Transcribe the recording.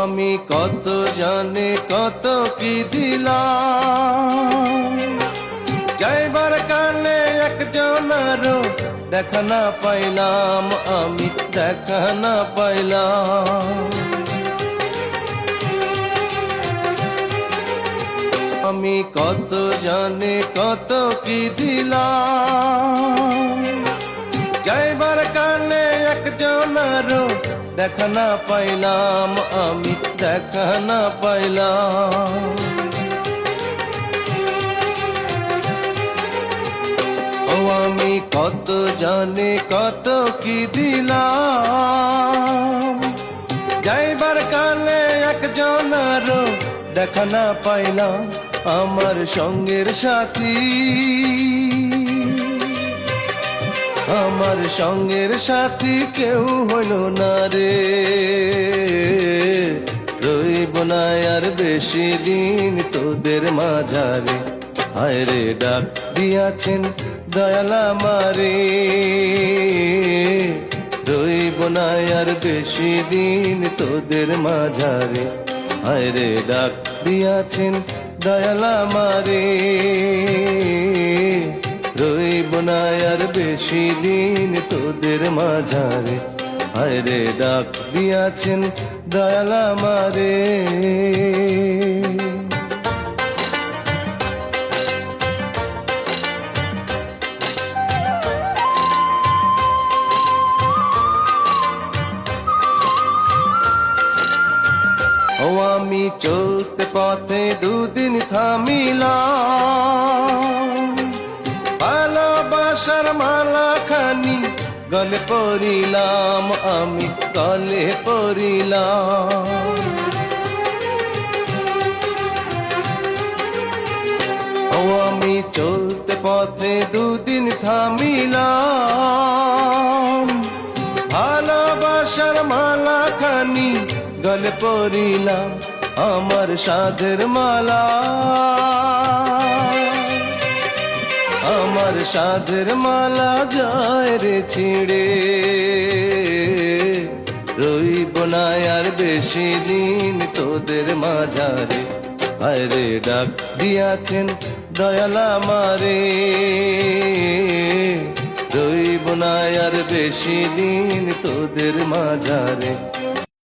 আমি কত জানে কত কি দিলাম, যাইবার কালে একজনেরও দেখা না পাইলাম, আমি দেখা না পাইলাম। আমি কত জানে কত কি দিলাম, যাইবার কালে একজনেরও দেখা না পাইলাম, আমি দেখা না পাইলাম। ও আমি কত জানি কত কি দিলাম, যাইবার কালে একজনেরও দেখা না পাইলাম, আমার সঙ্গের সাথী, আমার সঙ্গের সাথী কেউ হইল না রে। রইব না আর বেশি দিন তোদের মাঝারে, হায় রে ডাক দিয়াছেন দয়াল আমারে। রইব না আর বেশি দিন তোদের মাঝারে, হায় রে ডাক দিয়াছেন দয়াল আমারে। রইব না আর বেশি দিন তোদের মাঝারে, হায় রে ডাক দিয়াছেন দয়াল আমারে। ও আমি চলতে পথে দুদিন থামিলাম, ভালোবাসার মালা খানি গলে পরিলাম, আমি গলে পরিলাম। ও আমি চলতে পথে দুদিন থামিলাম, ভালোবাসার মালা খানি গলে পরিলাম, আমার সাধের মালা, আমার সাধের মালা যায় রে ছিঁড়ে। রইব না আর বেশি দিন তোদের মাঝারে, হায় রে ডাক দিয়াছেন দয়াল আমারে। রইব না আর বেশি দিন তোদের মাঝারে,